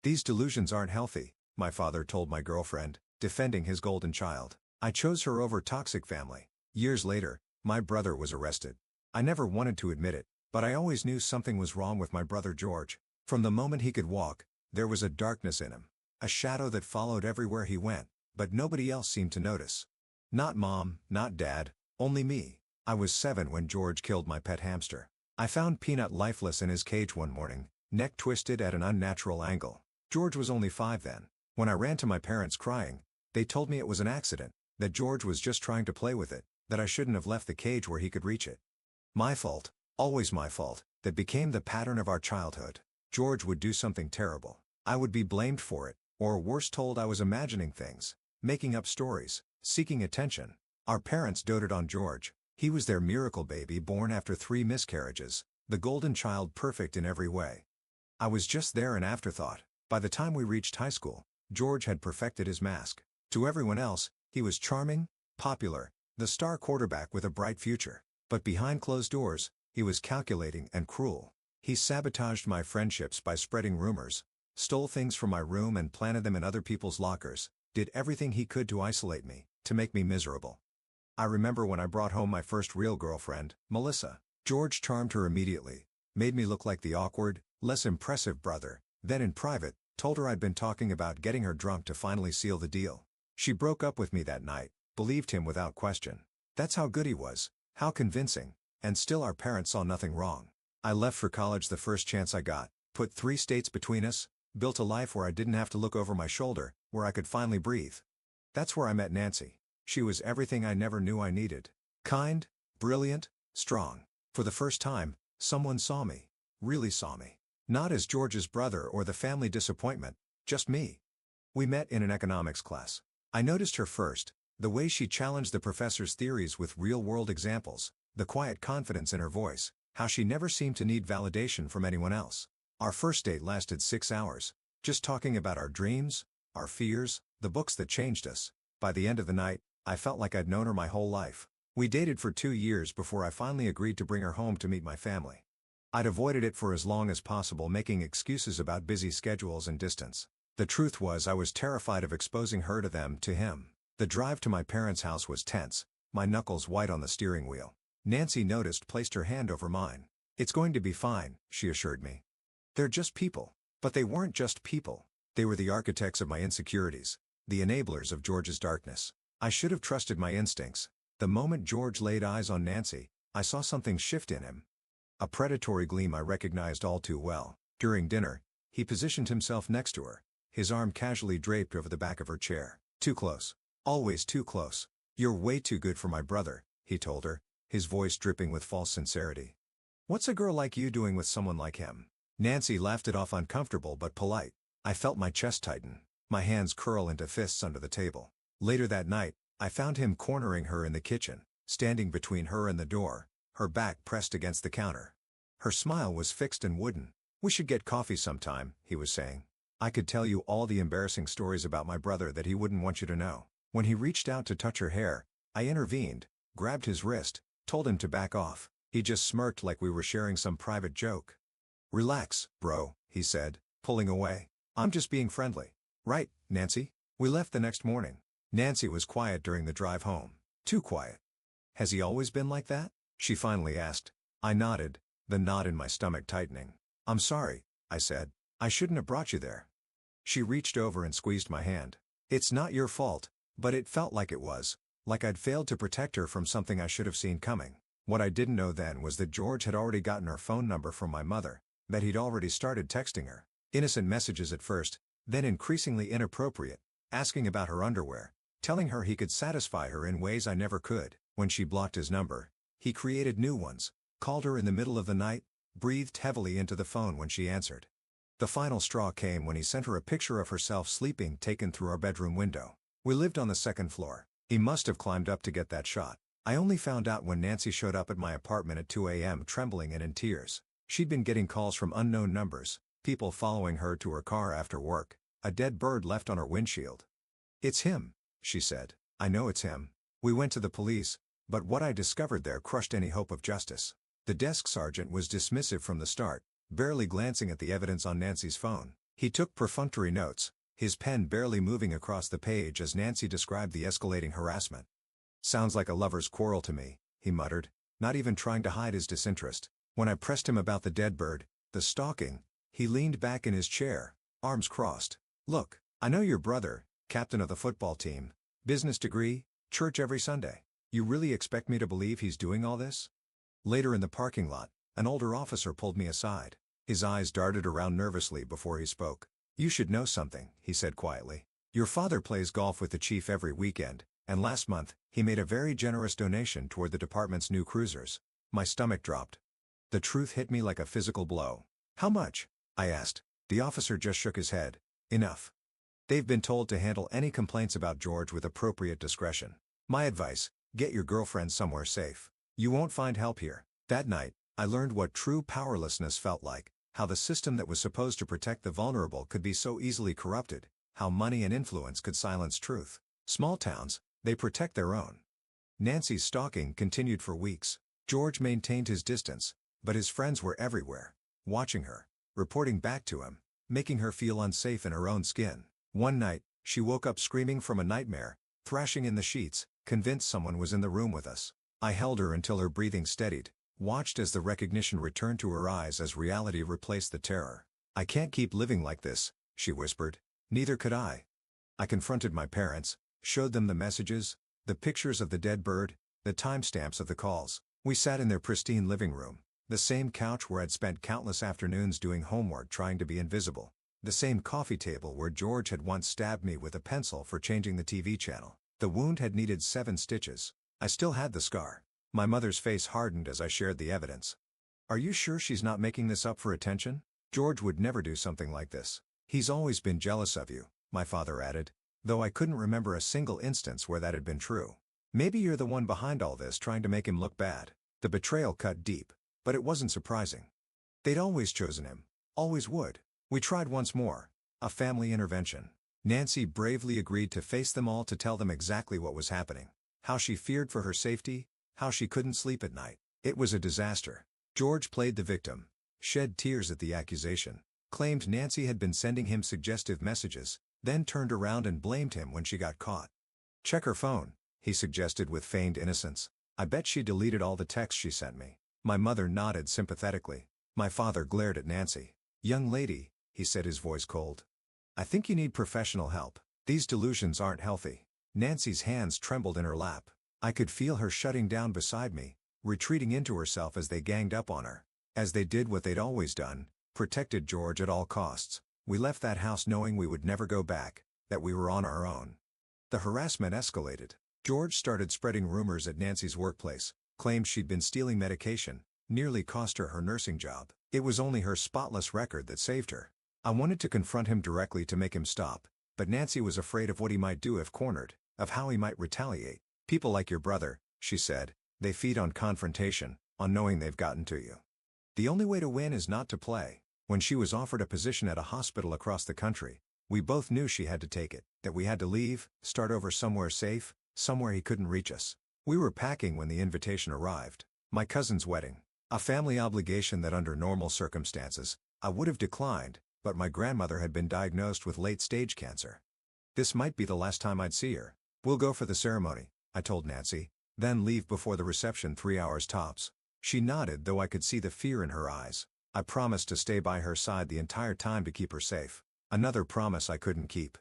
These delusions aren't healthy, my father told my girlfriend, defending his golden child. I chose her over toxic family. Years later, my brother was arrested. I never wanted to admit it, but I always knew something was wrong with my brother George. From the moment he could walk, there was a darkness in him. A shadow that followed everywhere he went, but nobody else seemed to notice. Not mom, not dad, only me. I was 7 when George killed my pet hamster. I found Peanut lifeless in his cage one morning, neck twisted at an unnatural angle. George was only 5 then. When I ran to my parents crying, they told me it was an accident, that George was just trying to play with it, that I shouldn't have left the cage where he could reach it. My fault, always my fault, that became the pattern of our childhood. George would do something terrible. I would be blamed for it, or worse told I was imagining things, making up stories, seeking attention. Our parents doted on George. He was their miracle baby born after 3 miscarriages, the golden child perfect in every way. I was just there an afterthought. By the time we reached high school, George had perfected his mask. To everyone else, he was charming, popular, the star quarterback with a bright future. But behind closed doors, he was calculating and cruel. He sabotaged my friendships by spreading rumors, stole things from my room and planted them in other people's lockers, did everything he could to isolate me, to make me miserable. I remember when I brought home my first real girlfriend, Melissa. George charmed her immediately, made me look like the awkward, less impressive brother, then in private, told her I'd been talking about getting her drunk to finally seal the deal. She broke up with me that night, believed him without question. That's how good he was, how convincing, and still our parents saw nothing wrong. I left for college the first chance I got, put 3 states between us, built a life where I didn't have to look over my shoulder, where I could finally breathe. That's where I met Nancy. She was everything I never knew I needed. Kind, brilliant, strong. For the first time, someone saw me. Really saw me. Not as George's brother or the family disappointment, just me. We met in an economics class. I noticed her first, the way she challenged the professor's theories with real-world examples, the quiet confidence in her voice, how she never seemed to need validation from anyone else. Our first date lasted 6 hours, just talking about our dreams, our fears, the books that changed us. By the end of the night, I felt like I'd known her my whole life. We dated for 2 years before I finally agreed to bring her home to meet my family. I'd avoided it for as long as possible, making excuses about busy schedules and distance. The truth was I was terrified of exposing her to them, to him. The drive to my parents' house was tense, my knuckles white on the steering wheel. Nancy noticed, placed her hand over mine. "It's going to be fine," she assured me. "They're just people." But they weren't just people. They were the architects of my insecurities, the enablers of George's darkness. I should have trusted my instincts. The moment George laid eyes on Nancy, I saw something shift in him. A predatory gleam I recognized all too well. During dinner, he positioned himself next to her, his arm casually draped over the back of her chair. "Too close. Always too close. You're way too good for my brother," he told her, his voice dripping with false sincerity. "What's a girl like you doing with someone like him?" Nancy laughed it off, uncomfortable but polite. I felt my chest tighten, my hands curl into fists under the table. Later that night, I found him cornering her in the kitchen, standing between her and the door, her back pressed against the counter. Her smile was fixed and wooden. "We should get coffee sometime," he was saying. "I could tell you all the embarrassing stories about my brother that he wouldn't want you to know." When he reached out to touch her hair, I intervened, grabbed his wrist, told him to back off. He just smirked like we were sharing some private joke. "Relax, bro," he said, pulling away. "I'm just being friendly." "Right, Nancy?" We left the next morning. Nancy was quiet during the drive home. Too quiet. "Has he always been like that?" she finally asked. I nodded, the knot in my stomach tightening. "I'm sorry," I said. "I shouldn't have brought you there." She reached over and squeezed my hand. "It's not your fault," but it felt like it was, like I'd failed to protect her from something I should have seen coming. What I didn't know then was that George had already gotten her phone number from my mother, that he'd already started texting her. Innocent messages at first, then increasingly inappropriate, asking about her underwear, telling her he could satisfy her in ways I never could. When she blocked his number, he created new ones, called her in the middle of the night, breathed heavily into the phone when she answered. The final straw came when he sent her a picture of herself sleeping taken through our bedroom window. We lived on the 2nd floor. He must have climbed up to get that shot. I only found out when Nancy showed up at my apartment at 2 a.m. trembling and in tears. She'd been getting calls from unknown numbers, people following her to her car after work, a dead bird left on her windshield. "It's him," she said. "I know it's him." We went to the police, but what I discovered there crushed any hope of justice. The desk sergeant was dismissive from the start, barely glancing at the evidence on Nancy's phone. He took perfunctory notes, his pen barely moving across the page as Nancy described the escalating harassment. "Sounds like a lover's quarrel to me," he muttered, not even trying to hide his disinterest. When I pressed him about the dead bird, the stalking, he leaned back in his chair, arms crossed. "Look, I know your brother, captain of the football team, business degree, church every Sunday. You really expect me to believe he's doing all this?" Later in the parking lot, an older officer pulled me aside. His eyes darted around nervously before he spoke. "You should know something," he said quietly. "Your father plays golf with the chief every weekend, and last month, he made a very generous donation toward the department's new cruisers." My stomach dropped. The truth hit me like a physical blow. "How much?" I asked. The officer just shook his head. "Enough. They've been told to handle any complaints about George with appropriate discretion. My advice, get your girlfriend somewhere safe. You won't find help here." That night, I learned what true powerlessness felt like, how the system that was supposed to protect the vulnerable could be so easily corrupted, how money and influence could silence truth. Small towns, they protect their own. Nancy's stalking continued for weeks. George maintained his distance, but his friends were everywhere, watching her, reporting back to him, making her feel unsafe in her own skin. One night, she woke up screaming from a nightmare, thrashing in the sheets, convinced someone was in the room with us. I held her until her breathing steadied, watched as the recognition returned to her eyes as reality replaced the terror. "I can't keep living like this," she whispered. Neither could I. I confronted my parents, showed them the messages, the pictures of the dead bird, the timestamps of the calls. We sat in their pristine living room, the same couch where I'd spent countless afternoons doing homework trying to be invisible, the same coffee table where George had once stabbed me with a pencil for changing the TV channel. The wound had needed 7 stitches. I still had the scar. My mother's face hardened as I shared the evidence. "Are you sure she's not making this up for attention? George would never do something like this. He's always been jealous of you," my father added, though I couldn't remember a single instance where that had been true. "Maybe you're the one behind all this trying to make him look bad." The betrayal cut deep, but it wasn't surprising. They'd always chosen him. Always would. We tried once more. A family intervention. Nancy bravely agreed to face them all to tell them exactly what was happening. How she feared for her safety, how she couldn't sleep at night. It was a disaster. George played the victim, shed tears at the accusation, claimed Nancy had been sending him suggestive messages, then turned around and blamed him when she got caught. "Check her phone," he suggested with feigned innocence. "I bet she deleted all the texts she sent me." My mother nodded sympathetically. My father glared at Nancy. "Young lady," he said, his voice cold. "I think you need professional help. These delusions aren't healthy." Nancy's hands trembled in her lap. I could feel her shutting down beside me, retreating into herself as they ganged up on her. As they did what they'd always done, protected George at all costs. We left that house knowing we would never go back, that we were on our own. The harassment escalated. George started spreading rumors at Nancy's workplace, claimed she'd been stealing medication, nearly cost her her nursing job. It was only her spotless record that saved her. I wanted to confront him directly to make him stop, but Nancy was afraid of what he might do if cornered, of how he might retaliate. "People like your brother," she said, "they feed on confrontation, on knowing they've gotten to you. The only way to win is not to play." When she was offered a position at a hospital across the country, we both knew she had to take it, that we had to leave, start over somewhere safe, somewhere he couldn't reach us. We were packing when the invitation arrived. My cousin's wedding. A family obligation that under normal circumstances, I would have declined, but my grandmother had been diagnosed with late-stage cancer. This might be the last time I'd see her. "We'll go for the ceremony," I told Nancy, "then leave before the reception 3 hours tops." She nodded, though I could see the fear in her eyes. I promised to stay by her side the entire time to keep her safe. Another promise I couldn't keep.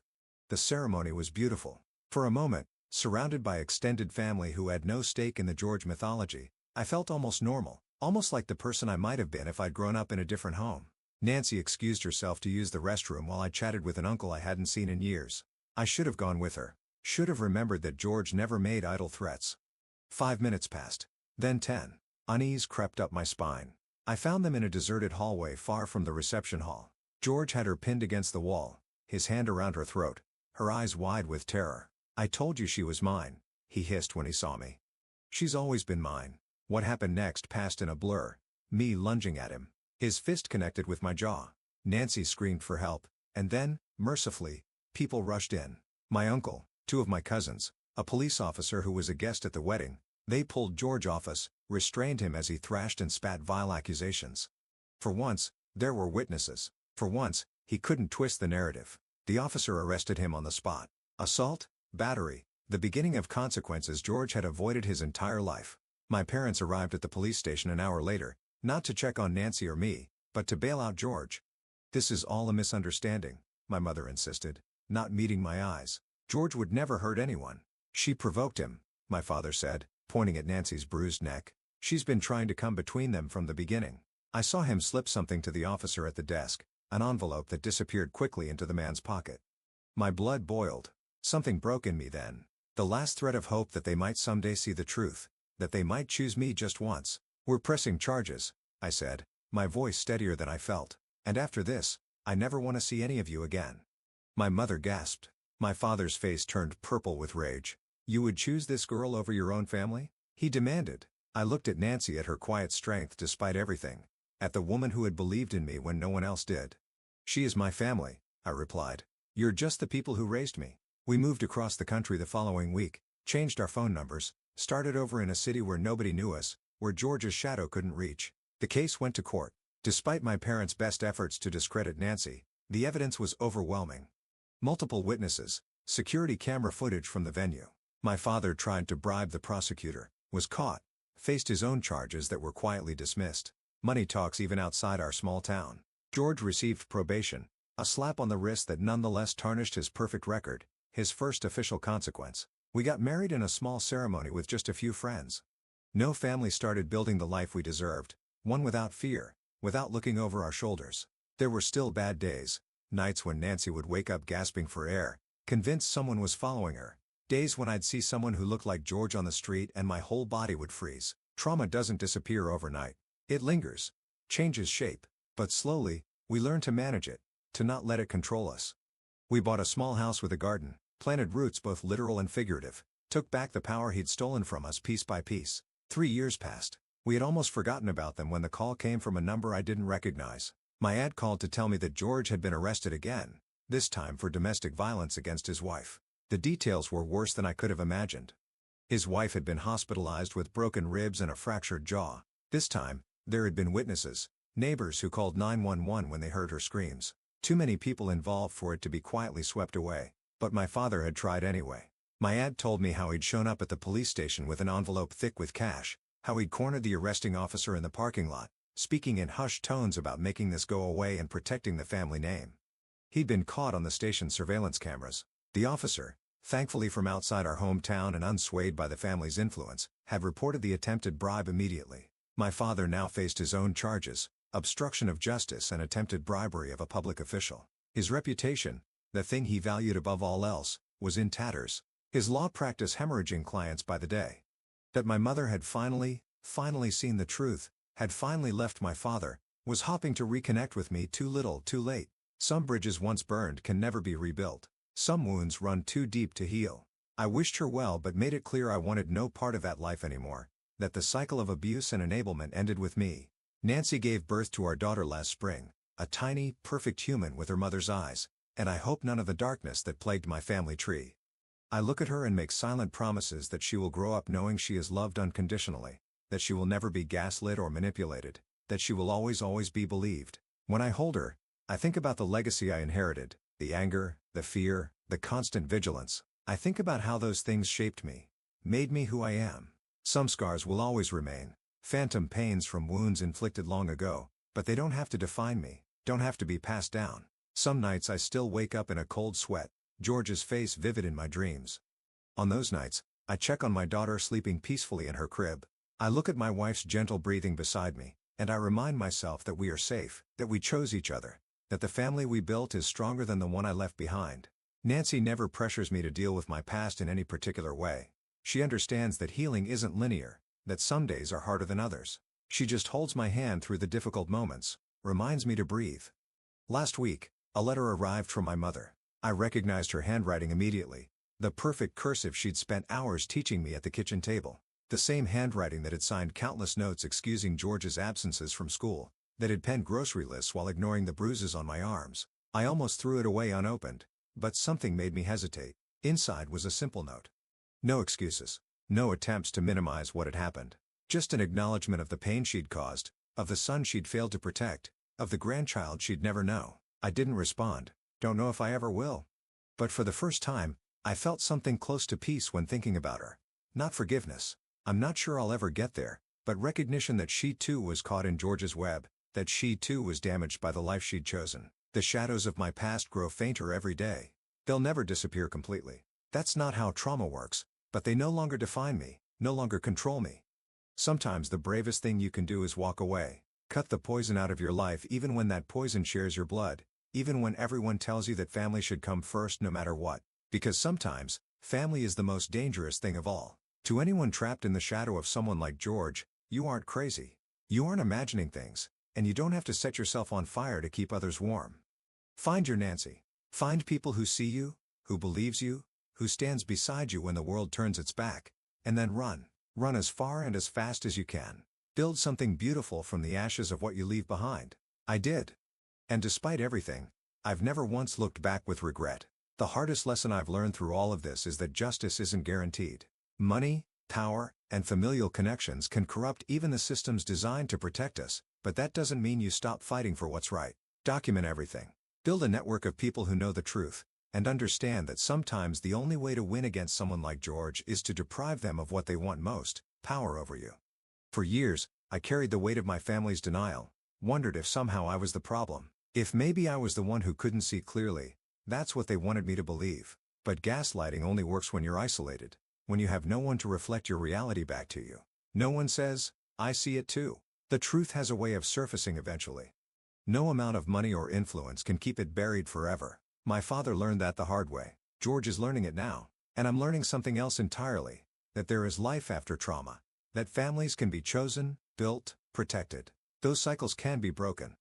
The ceremony was beautiful. For a moment, surrounded by extended family who had no stake in the George mythology, I felt almost normal, almost like the person I might have been if I'd grown up in a different home. Nancy excused herself to use the restroom while I chatted with an uncle I hadn't seen in years. I should have gone with her. Should have remembered that George never made idle threats. 5 minutes passed. Then 10. Unease crept up my spine. I found them in a deserted hallway far from the reception hall. George had her pinned against the wall, his hand around her throat, her eyes wide with terror. "I told you she was mine," he hissed when he saw me. "She's always been mine." What happened next passed in a blur. Me lunging at him, his fist connected with my jaw. Nancy screamed for help, and then, mercifully, people rushed in. My uncle, 2 of my cousins, a police officer who was a guest at the wedding. They pulled George off us, restrained him as he thrashed and spat vile accusations. For once, there were witnesses. For once, He couldn't twist the narrative. The officer arrested him on the spot. Assault, battery, the beginning of consequences George had avoided his entire life. My parents arrived at the police station an hour later, not to check on Nancy or me, but to bail out George. "This is all a misunderstanding," my mother insisted, not meeting my eyes. "George would never hurt anyone." "She provoked him," my father said, pointing at Nancy's bruised neck. "She's been trying to come between them from the beginning." I saw him slip something to the officer at the desk, an envelope that disappeared quickly into the man's pocket. My blood boiled. Something broke in me then. The last thread of hope that they might someday see the truth, that they might choose me just once. "We're pressing charges," I said, my voice steadier than I felt. "And after this, I never want to see any of you again." My mother gasped. My father's face turned purple with rage. "You would choose this girl over your own family?" he demanded. I looked at Nancy, at her quiet strength despite everything. At the woman who had believed in me when no one else did. "She is my family," I replied. "You're just the people who raised me." We moved across the country the following week, changed our phone numbers, started over in a city where nobody knew us, where George's shadow couldn't reach. The case went to court. Despite my parents' best efforts to discredit Nancy, the evidence was overwhelming. Multiple witnesses, security camera footage from the venue. My father tried to bribe the prosecutor, was caught, faced his own charges that were quietly dismissed. Money talks even outside our small town. George received probation, a slap on the wrist that nonetheless tarnished his perfect record, his first official consequence. We got married in a small ceremony with just a few friends. No family started building the life we deserved, one without fear, without looking over our shoulders. There were still bad days, nights when Nancy would wake up gasping for air, convinced someone was following her. Days when I'd see someone who looked like George on the street and my whole body would freeze. Trauma doesn't disappear overnight. It lingers, changes shape, but slowly, we learn to manage it, to not let it control us. We bought a small house with a garden, planted roots both literal and figurative, took back the power he'd stolen from us piece by piece. 3 years passed. We had almost forgotten about them when the call came from a number I didn't recognize. My ad called to tell me that George had been arrested again, this time for domestic violence against his wife. The details were worse than I could have imagined. His wife had been hospitalized with broken ribs and a fractured jaw. This time, there had been witnesses, neighbors who called 911 when they heard her screams. Too many people involved for it to be quietly swept away, but my father had tried anyway. My ad told me how he'd shown up at the police station with an envelope thick with cash, how he'd cornered the arresting officer in the parking lot, speaking in hushed tones about making this go away and protecting the family name. He'd been caught on the station's surveillance cameras. The officer, thankfully from outside our hometown and unswayed by the family's influence, had reported the attempted bribe immediately. My father now faced his own charges, obstruction of justice and attempted bribery of a public official. His reputation, the thing he valued above all else, was in tatters. His law practice hemorrhaging clients by the day. That my mother had finally seen the truth, had finally left my father, was hoping to reconnect with me too little too late. Some bridges once burned can never be rebuilt. Some wounds run too deep to heal. I wished her well but made it clear I wanted no part of that life anymore, that the cycle of abuse and enablement ended with me. Nancy gave birth to our daughter last spring, a tiny, perfect human with her mother's eyes, and I hope none of the darkness that plagued my family tree. I look at her and make silent promises that she will grow up knowing she is loved unconditionally, that she will never be gaslit or manipulated, that she will always be believed. When I hold her, I think about the legacy I inherited, the anger, the fear, the constant vigilance. I think about how those things shaped me, made me who I am. Some scars will always remain, phantom pains from wounds inflicted long ago, but they don't have to define me, don't have to be passed down. Some nights I still wake up in a cold sweat, George's face vivid in my dreams. On those nights, I check on my daughter sleeping peacefully in her crib. I look at my wife's gentle breathing beside me, and I remind myself that we are safe, that we chose each other, that the family we built is stronger than the one I left behind. Nancy never pressures me to deal with my past in any particular way. She understands that healing isn't linear, that some days are harder than others. She just holds my hand through the difficult moments, reminds me to breathe. Last week, a letter arrived from my mother. I recognized her handwriting immediately, the perfect cursive she'd spent hours teaching me at the kitchen table. The same handwriting that had signed countless notes excusing George's absences from school, that had penned grocery lists while ignoring the bruises on my arms. I almost threw it away unopened, but something made me hesitate. Inside was a simple note. No excuses, no attempts to minimize what had happened. Just an acknowledgement of the pain she'd caused, of the son she'd failed to protect, of the grandchild she'd never know. I didn't respond, don't know if I ever will. But for the first time, I felt something close to peace when thinking about her. Not forgiveness. I'm not sure I'll ever get there, but recognition that she too was caught in George's web, that she too was damaged by the life she'd chosen. The shadows of my past grow fainter every day. They'll never disappear completely. That's not how trauma works, but they no longer define me, no longer control me. Sometimes the bravest thing you can do is walk away. Cut the poison out of your life even when that poison shares your blood, even when everyone tells you that family should come first no matter what. Because sometimes, family is the most dangerous thing of all. To anyone trapped in the shadow of someone like George, you aren't crazy. You aren't imagining things, and you don't have to set yourself on fire to keep others warm. Find your Nancy. Find people who see you, who believes you, who stands beside you when the world turns its back, and then run. Run as far and as fast as you can. Build something beautiful from the ashes of what you leave behind. I did. And despite everything, I've never once looked back with regret. The hardest lesson I've learned through all of this is that justice isn't guaranteed. Money, power, and familial connections can corrupt even the systems designed to protect us, but that doesn't mean you stop fighting for what's right. Document everything. Build a network of people who know the truth, and understand that sometimes the only way to win against someone like George is to deprive them of what they want most, power over you. For years, I carried the weight of my family's denial, wondered if somehow I was the problem, if maybe I was the one who couldn't see clearly. That's what they wanted me to believe. But gaslighting only works when you're isolated, when you have no one to reflect your reality back to you. No one says, I see it too. The truth has a way of surfacing eventually. No amount of money or influence can keep it buried forever. My father learned that the hard way. George is learning it now. And I'm learning something else entirely. That there is life after trauma. That families can be chosen, built, protected. Those cycles can be broken.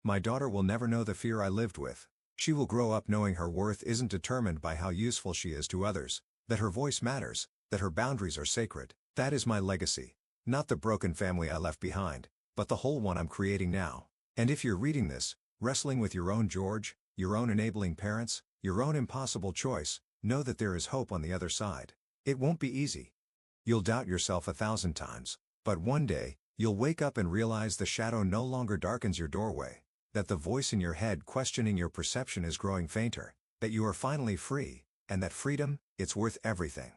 My daughter will never know the fear I lived with. She will grow up knowing her worth isn't determined by how useful she is to others, that her voice matters, that her boundaries are sacred. That is my legacy. Not the broken family I left behind, but the whole one I'm creating now. And if you're reading this, wrestling with your own George, your own enabling parents, your own impossible choice, know that there is hope on the other side. It won't be easy. You'll doubt yourself 1,000 times, but one day, you'll wake up and realize the shadow no longer darkens your doorway, that the voice in your head questioning your perception is growing fainter, that you are finally free, and that freedom, it's worth everything.